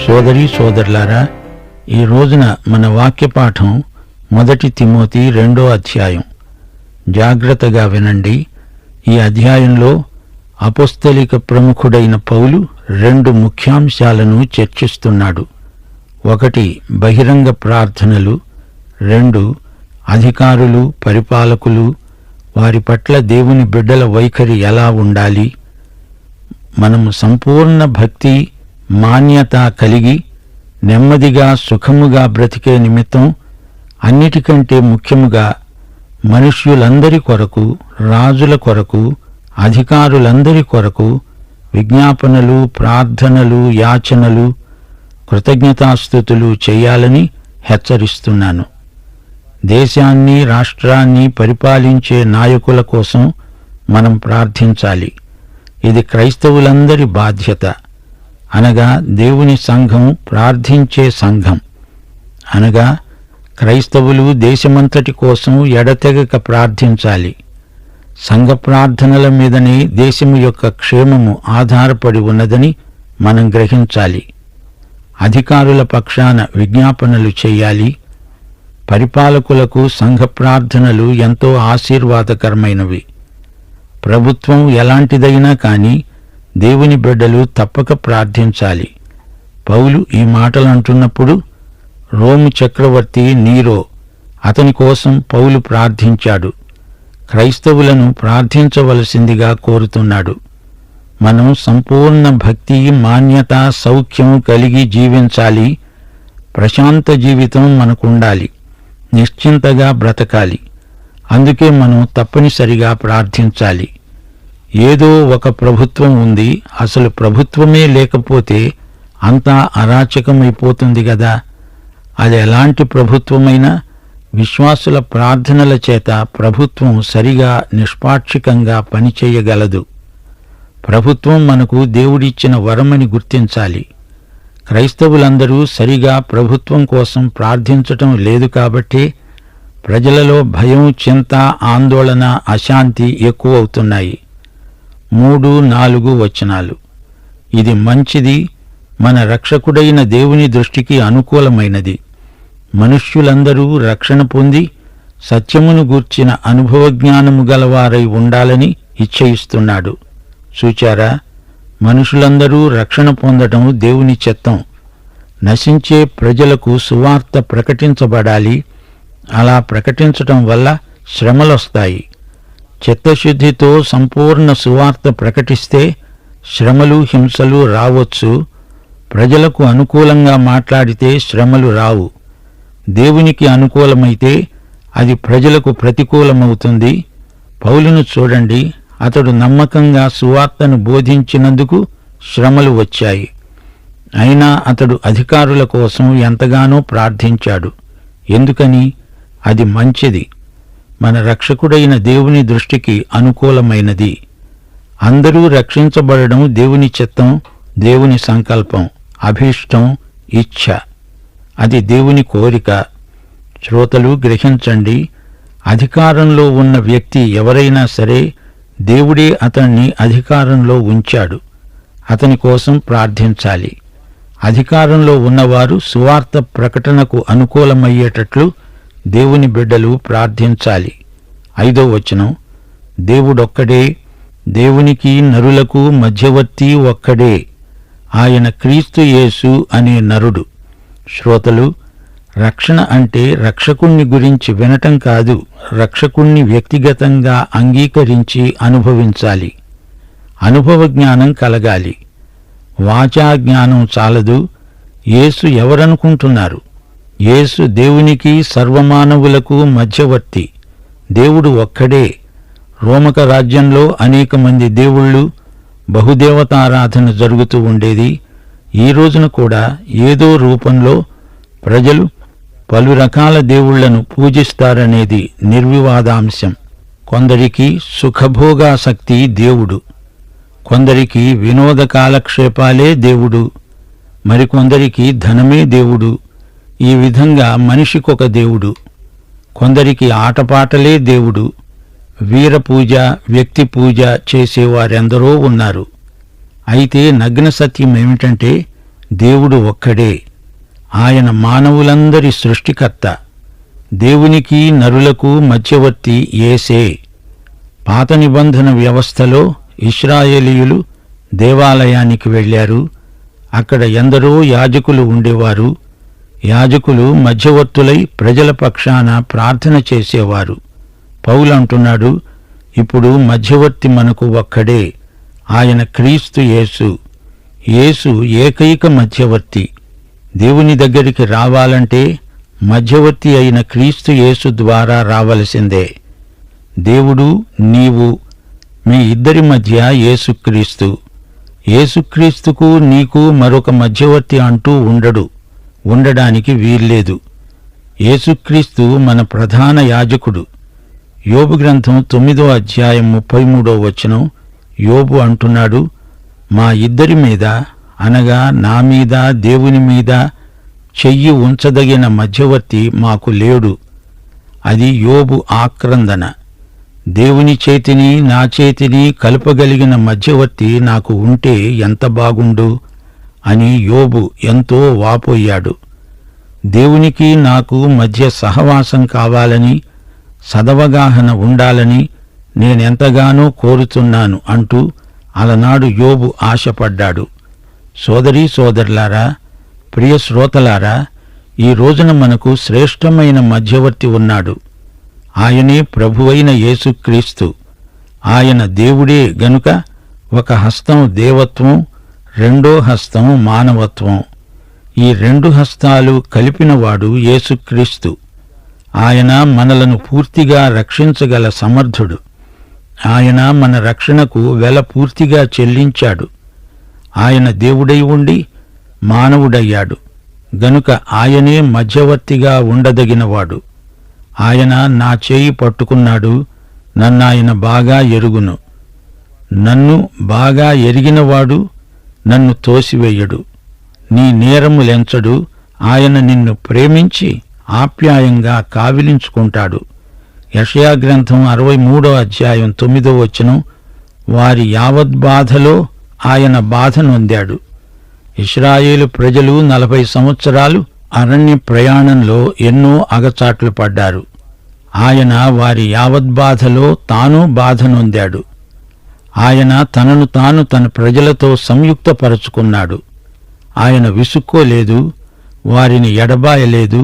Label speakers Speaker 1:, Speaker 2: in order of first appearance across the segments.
Speaker 1: సోదరీ సోదరులారా, ఈ రోజున మన వాక్యపాఠం 1 తిమోతి 2వ అధ్యాయం. జాగ్రత్తగా వినండి. ఈ అధ్యాయంలో అపోస్తలిక ప్రముఖుడైన పౌలు 2 ముఖ్యాంశాలను చర్చిస్తున్నాడు. 1 బహిరంగ ప్రార్థనలు, 2 అధికారులు, పరిపాలకులు, వారి పట్ల దేవుని బిడ్డల వైఖరి ఎలా ఉండాలి. మనము సంపూర్ణ భక్తి, మాన్యత కలిగి నెమ్మదిగా సుఖముగా బ్రతికే నిమిత్తం అన్నిటికంటే ముఖ్యముగా మనుష్యులందరి కొరకు, రాజుల కొరకు, అధికారులందరి కొరకు విజ్ఞాపనలు, ప్రార్థనలు, యాచనలు, కృతజ్ఞతాస్తుతులు చేయాలని హెచ్చరిస్తున్నాను. దేశాన్ని, రాష్ట్రాన్ని పరిపాలించే నాయకుల కోసం మనం ప్రార్థించాలి. ఇది క్రైస్తవులందరి బాధ్యత. అనగా దేవుని సంఘం ప్రార్థించే సంఘం. అనగా క్రైస్తవులు దేశమంతటి కోసం ఎడతెగక ప్రార్థించాలి. సంఘ ప్రార్థనల మీదనే దేశము యొక్క క్షేమము ఆధారపడి ఉన్నదని మనం గ్రహించాలి. అధికారుల పక్షాన విజ్ఞాపనలు చేయాలి. పరిపాలకులకు సంఘ ప్రార్థనలు ఎంతో ఆశీర్వాదకరమైనవి. ప్రభుత్వం ఎలాంటిదైనా కానీ దేవుని బిడ్డలు తప్పక ప్రార్థించాలి. పౌలు ఈ మాటలు అంటున్నప్పుడు రోము చక్రవర్తి నీరో, అతని కోసం పౌలు ప్రార్థించాడు. క్రైస్తవులను ప్రార్థించవలసిందిగా కోరుతున్నాడు. మనం సంపూర్ణ భక్తి, మాన్యత, సౌఖ్యం కలిగి జీవించాలి. ప్రశాంత జీవితం మనకుండాలి. నిశ్చింతగా బ్రతకాలి. అందుకే మనం తప్పనిసరిగా ప్రార్థించాలి. ఏదో ఒక ప్రభుత్వం ఉంది, అసలు ప్రభుత్వమే లేకపోతే అంతా అరాచకమైపోతుంది గదా. అది ఎలాంటి ప్రభుత్వమైనా విశ్వాసుల ప్రార్థనల చేత ప్రభుత్వం సరిగా నిష్పాక్షికంగా పనిచేయగలదు. ప్రభుత్వం మనకు దేవుడిచ్చిన వరమని గుర్తించాలి. క్రైస్తవులందరూ సరిగా ప్రభుత్వం కోసం ప్రార్థించటం లేదు కాబట్టే ప్రజలలో భయం, చింత, ఆందోళన, అశాంతి ఎక్కువవుతున్నాయి. 3-4 వచనాలు. ఇది మంచిది, మన రక్షకుడైన దేవుని దృష్టికి అనుకూలమైనది. మనుష్యులందరూ రక్షణ పొంది సత్యమును గూర్చిన అనుభవజ్ఞానము గలవారై ఉండాలని ఇచ్చయిస్తున్నాడు. చూచారా, మనుషులందరూ రక్షణ పొందటం దేవుని చిత్తం. నశించే ప్రజలకు సువార్త ప్రకటించబడాలి. అలా ప్రకటించటం వల్ల శ్రమలొస్తాయి. చిత్తశుద్ధితో సంపూర్ణ సువార్త ప్రకటిస్తే శ్రమలు, హింసలు రావచ్చు. ప్రజలకు అనుకూలంగా మాట్లాడితే శ్రమలు రావు. దేవునికి అనుకూలమైతే అది ప్రజలకు ప్రతికూలమవుతుంది. పౌలును చూడండి, అతడు నమ్మకంగా సువార్తను బోధించినందుకు శ్రమలు వచ్చాయి. అయినా అతడు అధికారుల కోసం ఎంతగానో ప్రార్థించాడు. ఎందుకని? అది మంచిది, మన రక్షకుడైన దేవుని దృష్టికి అనుకూలమైనది. అందరూ రక్షించబడడం దేవుని చిత్తం, దేవుని సంకల్పం, అభీష్టం, ఇచ్ఛ. అది దేవుని కోరిక. శ్రోతలు గ్రహించండి, అధికారంలో ఉన్న వ్యక్తి ఎవరైనా సరే దేవుడే అతన్ని అధికారంలో ఉంచాడు. అతని కోసం ప్రార్థించాలి. అధికారంలో ఉన్నవారు సువార్త ప్రకటనకు అనుకూలమయ్యేటట్లు దేవుని బిడ్డలు ప్రార్థించాలి. 5వ వచనం. దేవుడొక్కడే, దేవునికి నరులకు మధ్యవర్తి ఒక్కడే, ఆయన క్రీస్తు యేసు అనే నరుడు. శ్రోతలు, రక్షణ అంటే రక్షకుణ్ణి గురించి వినటం కాదు, రక్షకుణ్ణి వ్యక్తిగతంగా అంగీకరించి అనుభవించాలి. అనుభవ జ్ఞానం కలగాలి. వాచా జ్ఞానం చాలదు. యేసు ఎవరనుకుంటున్నారు? యేసు దేవునికి సర్వమానవులకు మధ్యవర్తి. దేవుడు ఒక్కడే. రోమక రాజ్యంలో అనేక మంది దేవుళ్ళు, బహుదేవతారాధన జరుగుతూ ఉండేది. ఈ రోజున కూడా ఏదో రూపంలో ప్రజలు పలు రకాల దేవుళ్లను పూజిస్తారనేది నిర్వివాదాంశం. కొందరికి సుఖభోగాసక్తి దేవుడు, కొందరికి వినోద కాలక్షేపాలే దేవుడు, మరికొందరికి ధనమే దేవుడు. ఈ విధంగా మనిషికొక దేవుడు. కొందరికి ఆటపాటలే దేవుడు. వీరపూజ, వ్యక్తి పూజ చేసేవారెందరో ఉన్నారు. అయితే నగ్న సత్యం ఏమిటంటే దేవుడు ఒక్కడే. ఆయన మానవులందరి సృష్టికర్త. దేవునికి నరులకు మధ్యవర్తి యేసే. పాత నిబంధన వ్యవస్థలో ఇశ్రాయేలీయులు దేవాలయానికి వెళ్ళారు. అక్కడ ఎందరో యాజకులు ఉండేవారు. యాజకులు మధ్యవర్తులై ప్రజల పక్షాన ప్రార్థన చేసేవారు. పౌలంటున్నాడు, ఇప్పుడు మధ్యవర్తి మనకు ఒక్కడే, ఆయన క్రీస్తు యేసు. యేసు ఏకైక మధ్యవర్తి. దేవుని దగ్గరికి రావాలంటే మధ్యవర్తి అయిన క్రీస్తు యేసు ద్వారా రావలసిందే. దేవుడు, నీవు, మీ ఇద్దరి మధ్య యేసుక్రీస్తు. యేసుక్రీస్తుకు నీకు మరొక మధ్యవర్తి అంటూ ఉండడానికి వీల్లేదు. యేసుక్రీస్తు మన ప్రధాన యాజకుడు. యోబు గ్రంథం 9వ అధ్యాయం 33వ వచనం. యోబు అంటున్నాడు, మా ఇద్దరి మీద, అనగా నా మీద, దేవుని మీద చెయ్యి ఉంచదగిన మధ్యవర్తి మాకు లేడు. అది యోబు ఆక్రందన. దేవుని చేతిని నా చేతిని కలుపగలిగిన మధ్యవర్తి నాకు ఉంటే ఎంత బాగుండు అని యోబు ఎంతో వాపోయాడు. దేవునికి నాకు మధ్య సహవాసం కావాలని, సదవగాహన ఉండాలని నేనెంతగానో కోరుతున్నాను అంటూ అలనాడు యోబు ఆశపడ్డాడు. సోదరీ సోదరులారా, ప్రియ శ్రోతలారా, ఈ రోజున మనకు శ్రేష్టమైన మధ్యవర్తి ఉన్నాడు. ఆయనే ప్రభువైన యేసుక్రీస్తు. ఆయన దేవుడే గనుక ఒక హస్తం దేవత్వం, రెండో హస్తం మానవత్వం. ఈ రెండు హస్తాలు కలిపినవాడు యేసుక్రీస్తు. ఆయన మనలను పూర్తిగా రక్షించగల సమర్థుడు. ఆయన మన రక్షణకు వెల పూర్తిగా చెల్లించాడు. ఆయన దేవుడై ఉండి మానవుడయ్యాడు గనుక ఆయనే మధ్యవర్తిగా ఉండదగినవాడు. ఆయన నా చేయి పట్టుకున్నాడు, నన్నాయన బాగా ఎరుగును. నన్ను బాగా ఎరిగినవాడు నన్ను తోసివేయడు. నీ నేరములెంచడు. ఆయన నిన్ను ప్రేమించి ఆప్యాయంగా కావిలించుకుంటాడు. యెషయా గ్రంథం 63వ అధ్యాయం 9వ వచనం. వారి యావద్బాధలో ఆయన బాధ నొందాడు. ఇశ్రాయేలు ప్రజలు 40 సంవత్సరాలు అరణ్య ప్రయాణంలో ఎన్నో అగచాట్లు పడ్డారు. ఆయన వారి యావద్బాధలో తాను బాధ నొందాడు. ఆయన తనను తాను తన ప్రజలతో సంయుక్తపరచుకున్నాడు. ఆయన విసుక్కోలేదు, వారిని ఎడబాయలేదు.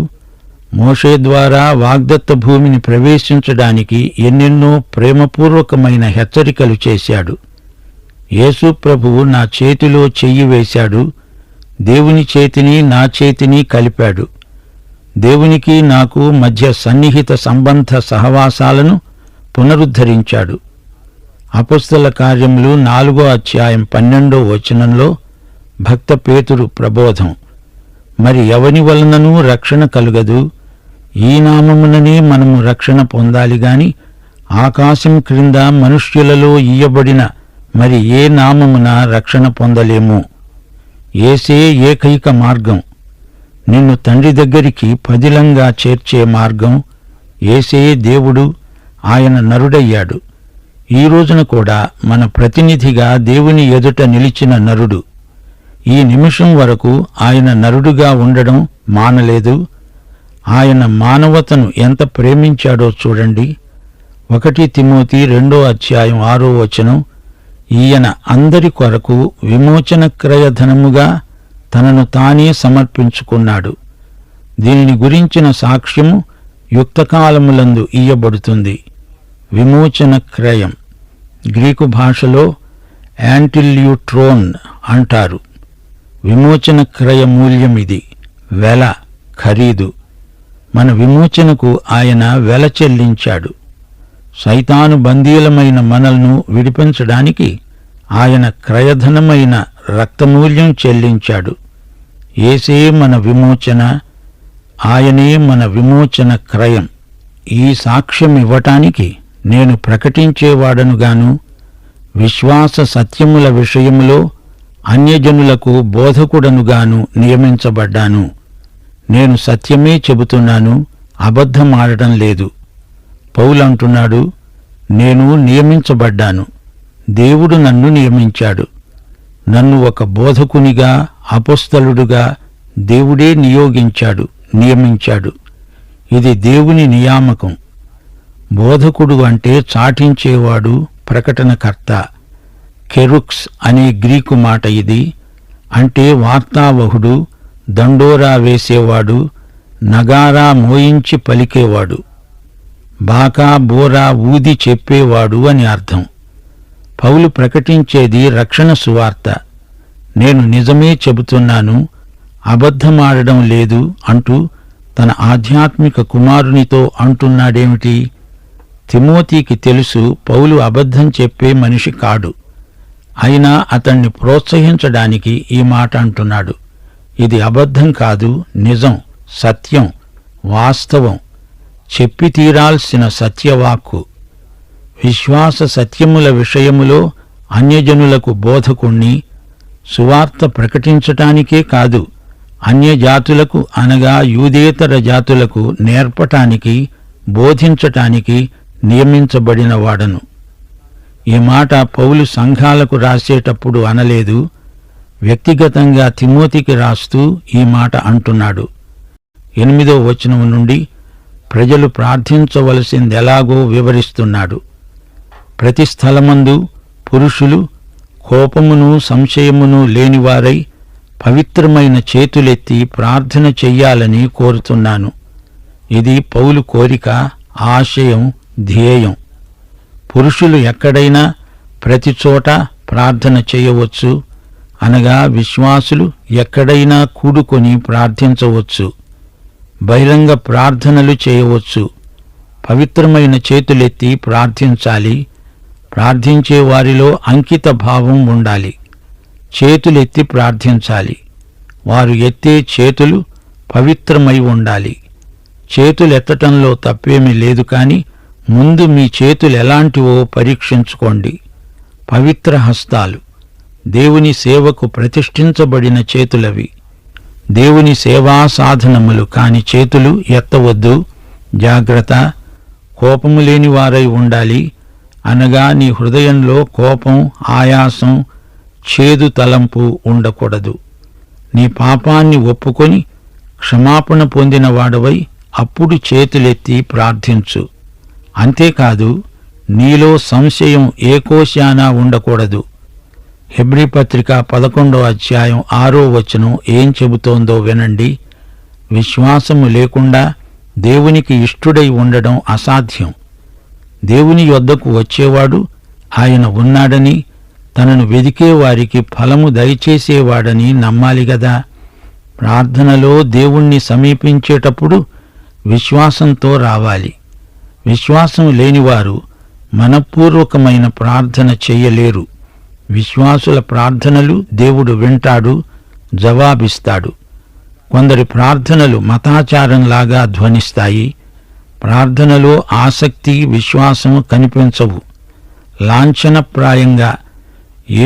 Speaker 1: మోషే ద్వారా వాగ్దత్త భూమిని ప్రవేశించడానికి ఎన్నెన్నో ప్రేమపూర్వకమైన హెచ్చరికలు చేశాడు. యేసు ప్రభువు నా చేతిలో చెయ్యి వేశాడు, దేవుని చేతిని నా చేతిని కలిపాడు. దేవునికి నాకు మధ్య సన్నిహిత సంబంధ సహవాసాలను పునరుద్ధరించాడు. అపొస్తల కార్యములు 4వ అధ్యాయం 12వ వచనంలో భక్త పేతురు ప్రబోధం. మరి ఎవని వలననూ రక్షణ కలుగదు. ఈ నామముననే మనము రక్షణ పొందాలి గాని ఆకాశం క్రింద మనుష్యులలో ఇయ్యబడిన మరి ఏ నామమున రక్షణ పొందలేము. యేసే ఏకైక మార్గం. నిన్ను తండ్రి దగ్గరికి పదిలంగా చేర్చే మార్గం. యేసే దేవుడు. ఆయన నరుడయ్యాడు. ఈ రోజున కూడా మన ప్రతినిధిగా దేవుని ఎదుట నిలిచిన నరుడు. ఈ నిమిషం వరకు ఆయన నరుడుగా ఉండడం మానలేదు. ఆయన మానవతను ఎంత ప్రేమించాడో చూడండి. 1 తిమోతి 2వ అధ్యాయం 6వ వచనం. ఈయన అందరి కొరకు విమోచన క్రయధనముగా తనను తానే సమర్పించుకున్నాడు. దీనిని గురించిన సాక్ష్యము యుక్తకాలములందు ఇయ్యబడుతుంది. విమోచన క్రయం గ్రీకు భాషలో యాంటిల్యూట్రోన్ అంటారు. విమోచన క్రయ మూల్యమిది, వెల, ఖరీదు. మన విమోచనకు ఆయన వెల చెల్లించాడు. సైతాను బందీలమైన మనల్ని విడిపించడానికి ఆయన క్రయధనమైన రక్తమూల్యం చెల్లించాడు. యేసే మన విమోచన, ఆయనే మన విమోచన క్రయం. ఈ సాక్ష్యం ఇవ్వటానికి నేను ప్రకటించేవాడనుగాను, విశ్వాస సత్యముల విషయములో అన్యజనులకు బోధకుడనుగాను నియమించబడ్డాను. నేను సత్యమే చెబుతున్నాను, అబద్ధమాడటం లేదు. పౌలంటున్నాడు, నేను నియమించబడ్డాను, దేవుడు నన్ను నియమించాడు. నన్ను ఒక బోధకునిగా, అపొస్తలుడుగా దేవుడే నియమించాడు. ఇది దేవుని నియామకం. బోధకుడు అంటే చాటించేవాడు, ప్రకటనకర్త. కెరుక్స్ అనే గ్రీకు మాట ఇది. అంటే వార్తావహుడు, దండోరా వేసేవాడు, నగారా మోయించి పలికేవాడు, బాకా బోరా ఊది చెప్పేవాడు అని అర్థం. పౌలు ప్రకటించేది రక్షణ సువార్త. నేను నిజమే చెబుతున్నాను, అబద్ధమాడడం లేదు అంటూ తన ఆధ్యాత్మిక కుమారునితో అంటున్నాడేమిటి? తిమోతికి తెలుసు పౌలు అబద్ధం చెప్పే మనిషి కాడు. అయినా అతణ్ణి ప్రోత్సహించడానికి ఈ మాట అంటున్నాడు. ఇది అబద్ధం కాదు, నిజం, సత్యం, వాస్తవం, చెప్పి తీరాల్సిన సత్యవాక్కు. విశ్వాస సత్యముల విషయములో అన్యజనులకు బోధకుణ్ణి, సువార్త ప్రకటించటానికే కాదు, అన్యజాతులకు అనగా యూదేతర జాతులకు నేర్పటానికి, బోధించటానికి నియమించబడిన వాడను. ఈ మాట పౌలు సంఘాలకు రాసేటప్పుడు అనలేదు. వ్యక్తిగతంగా తిమోతికి రాస్తూ ఈ మాట అంటున్నాడు. 8వ వచనం నుండి ప్రజలు ప్రార్థించవలసిందెలాగో వివరిస్తున్నాడు. ప్రతి స్థలమందు పురుషులు కోపమును సంశయమును లేనివారై పవిత్రమైన చేతులెత్తి ప్రార్థన చెయ్యాలని కోరుతున్నాను. ఇది పౌలు కోరిక, ఆశయం, ధ్యేయం. పురుషులు ఎక్కడైనా ప్రతి చోట ప్రార్థన చేయవచ్చు, అనగా విశ్వాసులు ఎక్కడైనా కూడుకొని ప్రార్థించవచ్చు, బహిరంగ ప్రార్థనలు చేయవచ్చు. పవిత్రమైన చేతులెత్తి ప్రార్థించాలి. ప్రార్థించే వారిలో అంకిత భావం ఉండాలి. చేతులెత్తి ప్రార్థించాలి. వారు ఎత్తే చేతులు పవిత్రమై ఉండాలి. చేతులెత్తటంలో తప్పేమీ లేదు, కాని ముందు మీ చేతులు ఎలాంటివో పరీక్షించుకోండి. పవిత్ర హస్తాలు, దేవుని సేవకు ప్రతిష్ఠించబడిన చేతులవి. దేవుని సేవా సాధనములు కాని చేతులు ఎత్తవద్దు. జాగ్రత్త. కోపము లేని వారై ఉండాలి, అనగా నీ హృదయంలో కోపం, ఆయాసం, చేదు తలంపు ఉండకూడదు. నీ పాపాన్ని ఒప్పుకొని క్షమాపణ పొందిన వాడవై అప్పుడు చేతులెత్తి ప్రార్థించు. అంతేకాదు, నీలో సంశయం ఏకోశానా ఉండకూడదు. హెబ్రీ పత్రిక 11వ అధ్యాయం 6వ వచనం ఏం చెబుతోందో వినండి. విశ్వాసము లేకుండా దేవునికి ఇష్టుడై ఉండడం అసాధ్యం. దేవుని యొద్దకు వచ్చేవాడు ఆయన ఉన్నాడని, తనను వెదికేవారికి ఫలము దయచేసేవాడని నమ్మాలి గదా. ప్రార్థనలో దేవుణ్ణి సమీపించేటప్పుడు విశ్వాసంతో రావాలి. విశ్వాసం లేనివారు మనఃపూర్వకమైన ప్రార్థన చెయ్యలేరు. విశ్వాసుల ప్రార్థనలు దేవుడు వింటాడు, జవాబిస్తాడు. కొందరి ప్రార్థనలు మతాచారంలాగా ధ్వనిస్తాయి. ప్రార్థనలో ఆసక్తి, విశ్వాసం కనిపించవు. లాంఛనప్రాయంగా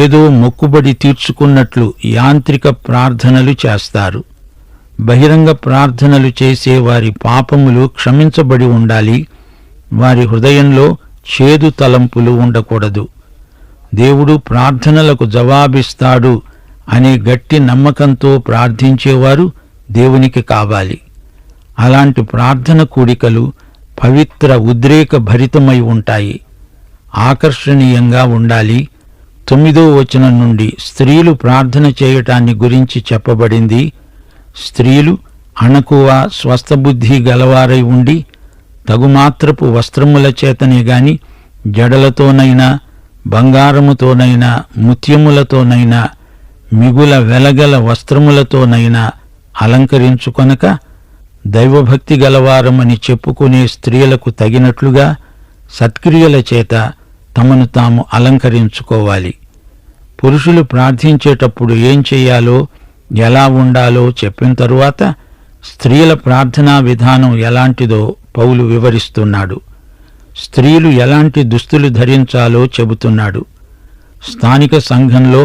Speaker 1: ఏదో మొక్కుబడి తీర్చుకున్నట్లు యాంత్రిక ప్రార్థనలు చేస్తారు. బహిరంగ ప్రార్థనలు చేసే వారి పాపములు క్షమించబడి ఉండాలి. వారి హృదయంలో చేదు తలంపులు ఉండకూడదు. దేవుడు ప్రార్థనలకు జవాబిస్తాడు అనే గట్టి నమ్మకంతో ప్రార్థించేవారు దేవునికి కావాలి. అలాంటి ప్రార్థన కూడికలు పవిత్ర, ఉద్రేక భరితమై ఉంటాయి. ఆకర్షణీయంగా ఉండాలి. 9వ వచనం నుండి స్త్రీలు ప్రార్థన చేయటాన్ని గురించి చెప్పబడింది. స్త్రీలు అణకువ, స్వస్థబుద్ధి గలవారై ఉండి తగుమాత్రపు వస్త్రముల చేతనే గాని జడలతోనైనా, బంగారముతోనైనా, ముత్యములతోనైనా, మిగుల వెలగల వస్త్రములతోనైనా అలంకరించుకొనక దైవభక్తి గలవారమని చెప్పుకునే స్త్రీలకు తగినట్లుగా సత్క్రియల చేత తమను తాము అలంకరించుకోవాలి. పురుషులు ప్రార్థించేటప్పుడు ఏం చెయ్యాలో, ఎలా ఉండాలో చెప్పిన తరువాత స్త్రీల ప్రార్థనా విధానం ఎలాంటిదో పౌలు వివరిస్తున్నాడు. స్త్రీలు ఎలాంటి దుస్తులు ధరించాలో చెబుతున్నాడు. స్థానిక సంఘంలో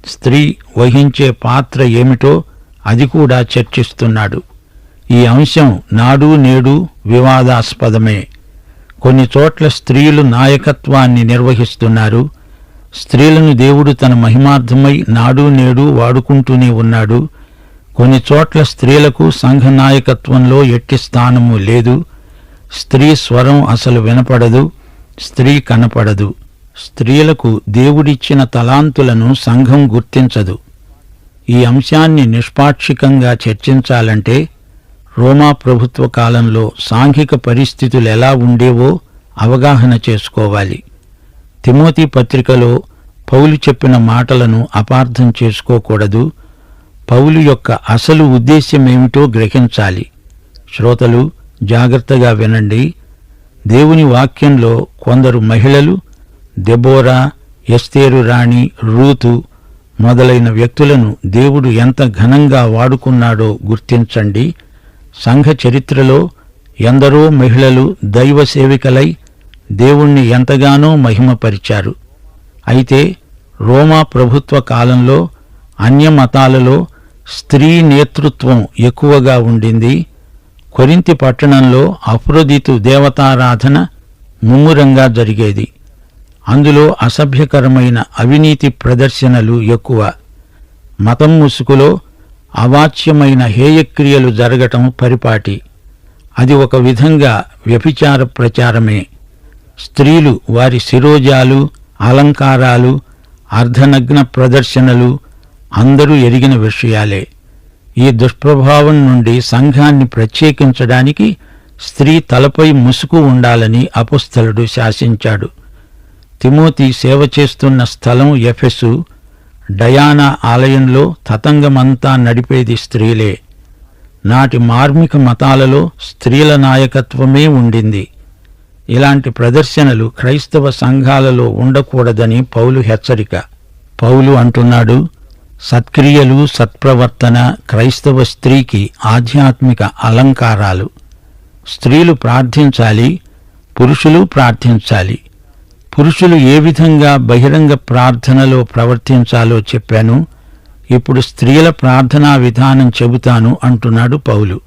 Speaker 1: స్త్రీ వహించే పాత్ర ఏమిటో అది కూడా చర్చిస్తున్నాడు. ఈ అంశం నాడు నేడు వివాదాస్పదమే. కొన్ని చోట్ల స్త్రీలు నాయకత్వాన్ని నిర్వహిస్తున్నారు. స్త్రీలను దేవుడు తన మహిమార్థమై నాడు నేడు వాడుకుంటూనే ఉన్నాడు. కొన్ని చోట్ల స్త్రీలకు సంఘ నాయకత్వంలో ఎట్టి స్థానము లేదు. స్త్రీ స్వరం అసలు వినపడదు, స్త్రీ కనపడదు. స్త్రీలకు దేవుడిచ్చిన తలాంతులను సంఘం గుర్తించదు. ఈ అంశాన్ని నిష్పాక్షికంగా చర్చించాలంటే రోమా ప్రభుత్వ కాలంలో సాంఘిక పరిస్థితులు ఎలా ఉండేవో అవగాహన చేసుకోవాలి. తిమోతి పత్రికలో పౌలు చెప్పిన మాటలను అపార్థం చేసుకోకూడదు. పౌలు యొక్క అసలు ఉద్దేశ్యమేమిటో గ్రహించాలి. శ్రోతలు జాగ్రత్తగా వినండి. దేవుని వాక్యంలో కొందరు మహిళలు, దెబోరా, ఎస్తేరు రాణి, రూతు మొదలైన వ్యక్తులను దేవుడు ఎంత ఘనంగా వాడుకున్నాడో గుర్తించండి. సంఘ చరిత్రలో ఎందరో మహిళలు దైవ సేవికలై దేవుణ్ణి ఎంతగానో మహిమపరిచారు. అయితే రోమా ప్రభుత్వ కాలంలో అన్య మతాలలో స్త్రీ నేతృత్వం ఎక్కువగా ఉండింది. కొరింథీ పట్టణంలో అఫ్రోదితు దేవతారాధన ముమ్మురంగా జరిగేది. అందులో అసభ్యకరమైన అవినీతి ప్రదర్శనలు ఎక్కువ. మతం ముసుగులో అవాచ్యమైన హేయక్రియలు జరగటం పరిపాటి. అది ఒక విధంగా వ్యభిచార ప్రచారమే. స్త్రీలు వారి శిరోజాలు, అలంకారాలు, అర్ధనగ్న ప్రదర్శనలు అందరూ ఎరిగిన విషయాలే. ఈ దుష్ప్రభావం నుండి సంఘాన్ని ప్రత్యేకించడానికి స్త్రీ తలపై ముసుగు ఉండాలని అపొస్తలుడు శాసించాడు. తిమోతి సేవ చేస్తున్న స్థలం ఎఫెసు. డయానా ఆలయంలో తతంగమంతా నడిపేది స్త్రీలే. నాటి మార్మిక మతాలలో స్త్రీల నాయకత్వమే ఉండింది. ఇలాంటి ప్రదర్శనలు క్రైస్తవ సంఘాలలో ఉండకూడదని పౌలు హెచ్చరిక. పౌలు అంటున్నాడు, సత్క్రియలు, సత్ప్రవర్తన క్రైస్తవ స్త్రీకి ఆధ్యాత్మిక అలంకారాలు. స్త్రీలు ప్రార్థించాలి, పురుషులు ప్రార్థించాలి. పురుషులు ఏ విధంగా బహిరంగ ప్రార్థనలో ప్రవర్తించాలో చెప్పాను. ఇప్పుడు స్త్రీల ప్రార్థనా విధానం చెబుతాను అంటున్నాడు పౌలు.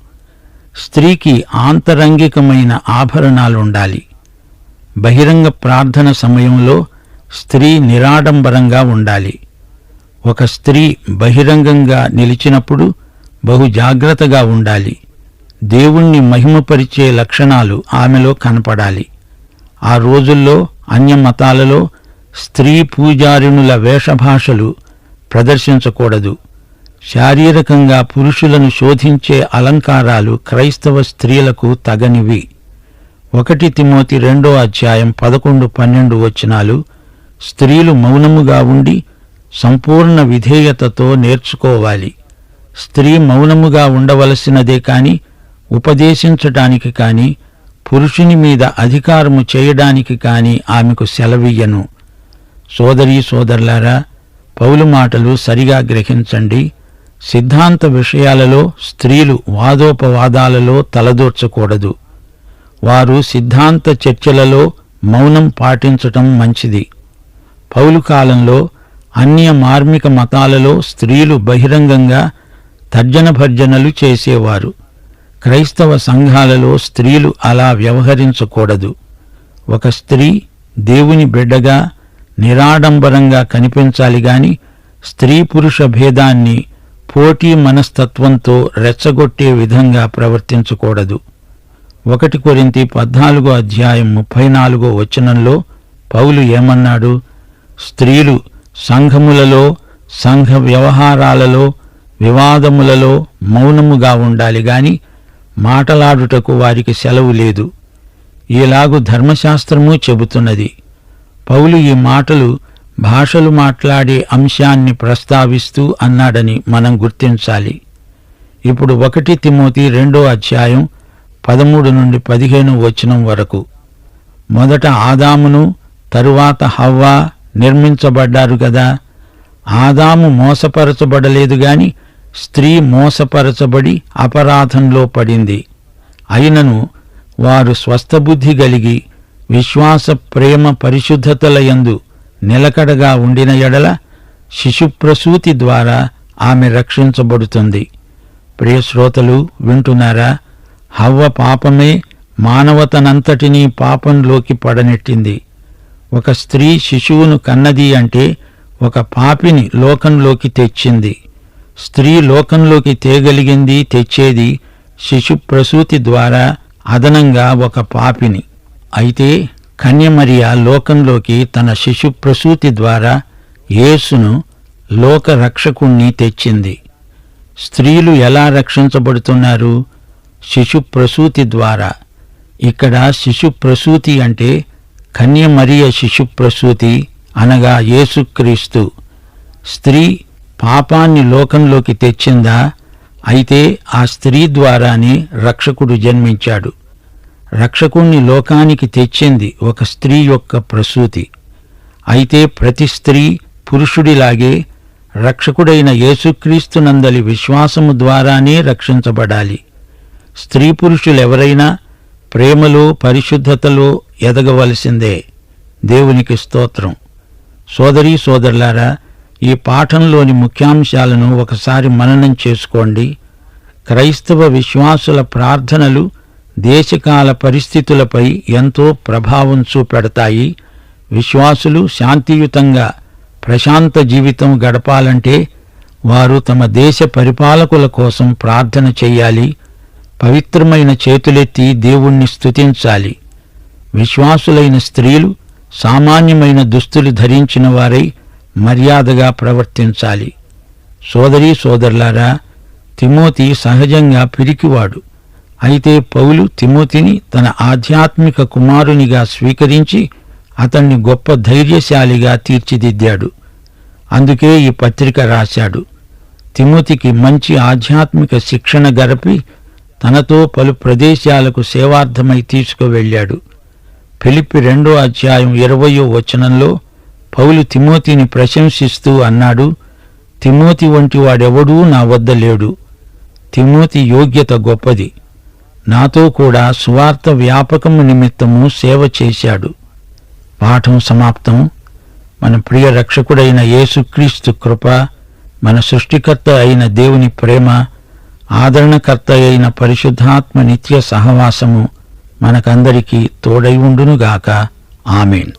Speaker 1: స్త్రీకి ఆంతరంగికమైన ఆభరణాలుండాలి. బహిరంగ ప్రార్థన సమయంలో స్త్రీ నిరాడంబరంగా ఉండాలి. ఒక స్త్రీ బహిరంగంగా నిలిచినప్పుడు బహు జాగ్రత్తగా ఉండాలి. దేవుణ్ణి మహిమపరిచే లక్షణాలు ఆమెలో కనపడాలి. ఆ రోజుల్లో అన్య మతాలలో స్త్రీ పూజారిణుల వేషభాషలు ప్రదర్శించకూడదు. శారీరకంగా పురుషులను శోధించే అలంకారాలు క్రైస్తవ స్త్రీలకు తగనివి. 1 తిమోతి 2:11-12 వచనాలు. స్త్రీలు మౌనముగా ఉండి సంపూర్ణ విధేయతతో నేర్చుకోవాలి. స్త్రీ మౌనముగా ఉండవలసినదే కాని ఉపదేశించటానికి కాని పురుషుని మీద అధికారము చేయడానికి కాని ఆమెకు సెలవియ్యను. సోదరీ సోదరులారా, పౌలు మాటలు సరిగా గ్రహించండి. సిద్ధాంత విషయాలలో స్త్రీలు వాదోపవాదాలలో తలదూర్చకూడదు. వారు సిద్ధాంత చర్చలలో మౌనం పాటించటం మంచిది. పౌలు కాలంలో అన్య మార్మిక మతాలలో స్త్రీలు బహిరంగంగా తర్జనభర్జనలు చేసేవారు. క్రైస్తవ సంఘాలలో స్త్రీలు అలా వ్యవహరించకూడదు. ఒక స్త్రీ దేవుని బిడ్డగా నిరాడంబరంగా కనిపించాలి గాని స్త్రీ పురుష భేదాన్ని పోటీ మనస్తత్వంతో రెచ్చగొట్టే విధంగా ప్రవర్తించకూడదు. 1 కొరింథీ 14:34 వచనంలో పౌలు ఏమన్నాడు? స్త్రీలు సంఘములలో, సంఘ వ్యవహారాలలో, వివాదములలో మౌనముగా ఉండాలి గాని మాటలాడుటకు వారికి సెలవు లేదు. ఈలాగు ధర్మశాస్త్రము చెబుతున్నది. పౌలు ఈ మాటలు భాషలు మాట్లాడే అంశాన్ని ప్రస్తావిస్తూ అన్నాడని మనం గుర్తించాలి. ఇప్పుడు 1 తిమోతి 2:13-15 వచనం వరకు. మొదట ఆదామును, తరువాత హవ్వ నిర్మించబడ్డారు గదా. ఆదాము మోసపరచబడలేదు గాని స్త్రీ మోసపరచబడి అపరాధంలో పడింది. అయినను వారు స్వస్థబుద్ధి గలిగి విశ్వాస, ప్రేమ, పరిశుద్ధతలయందు నిలకడగా ఉండిన ఎడల శిశుప్రసూతి ద్వారా ఆమె రక్షించబడుతుంది. ప్రియశ్రోతలు వింటున్నారా? హవ్వ పాపమే మానవతనంతటినీ పాపంలోకి పడనెట్టింది. ఒక స్త్రీ శిశువును కన్నది అంటే ఒక పాపిని లోకంలోకి తెచ్చింది. స్త్రీ లోకంలోకి తేగలిగింది, తెచ్చేది శిశు ప్రసూతి ద్వారా, అదనంగా ఒక పాపిని. అయితే కన్యమరియ లోకంలోకి తన శిశు ప్రసూతి ద్వారా యేసును, లోక రక్షకుణ్ణి తెచ్చింది. స్త్రీలు ఎలా రక్షించబడుతున్నారు? శిశు ప్రసూతి ద్వారా. ఇక్కడ శిశు ప్రసూతి అంటే కన్యమరియ శిశు ప్రసూతి, అనగా యేసుక్రీస్తు. స్త్రీ పాపాన్ని లోకంలోకి తెచ్చిందా? అయితే ఆ స్త్రీ ద్వారానే రక్షకుడు జన్మించాడు. రక్షకుణ్ణి లోకానికి తెచ్చింది ఒక స్త్రీ యొక్క ప్రసూతి. అయితే ప్రతి స్త్రీ పురుషుడిలాగే రక్షకుడైన యేసుక్రీస్తునందలి విశ్వాసము ద్వారానే రక్షించబడాలి. స్త్రీ పురుషులెవరైనా ప్రేమలో, పరిశుద్ధతలో ఎదగవలసిందే. దేవునికి స్తోత్రం. సోదరీ సోదరులారా, ఈ పాఠంలోని ముఖ్యాంశాలను ఒకసారి మననం చేసుకోండి. క్రైస్తవ విశ్వాసుల ప్రార్థనలు దేశకాల పరిస్థితులపై ఎంతో ప్రభావం చూపెడతాయి. విశ్వాసులు శాంతియుతంగా ప్రశాంత జీవితం గడపాలంటే వారు తమ దేశ పరిపాలకుల కోసం ప్రార్థన చెయ్యాలి. పవిత్రమైన చేతులెత్తి దేవుణ్ణి స్తుతించాలి. విశ్వాసులైన స్త్రీలు సామాన్యమైన దుస్తులు ధరించిన వారై మర్యాదగా ప్రవర్తించాలి. సోదరీ సోదరులారా, తిమోతి సహజంగా పిరికివాడు. అయితే పౌలు తిమోతిని తన ఆధ్యాత్మిక కుమారునిగా స్వీకరించి అతన్ని గొప్ప ధైర్యశాలిగా తీర్చిదిద్దాడు. అందుకే ఈ పత్రిక రాశాడు. తిమోతికి మంచి ఆధ్యాత్మిక శిక్షణ గరపి తనతో పలు ప్రదేశాలకు సేవార్థమై తీసుకువెళ్ళాడు. ఫిలిప్పి 2:20 పౌలు తిమోతిని ప్రశంసిస్తూ అన్నాడు, తిమోతి వంటి వాడెవడూ నా వద్ద లేడు. తిమోతి యోగ్యత గొప్పది. నాతో కూడా సువార్త వ్యాపకము నిమిత్తము సేవ చేశాడు. పాఠం సమాప్తం. మన ప్రియ రక్షకుడైన యేసుక్రీస్తు కృప, మన సృష్టికర్త అయిన దేవుని ప్రేమ, ఆదరణకర్త అయిన పరిశుద్ధాత్మ నిత్య సహవాసము మనకందరికీ తోడై ఉండునుగాక. ఆమేన్.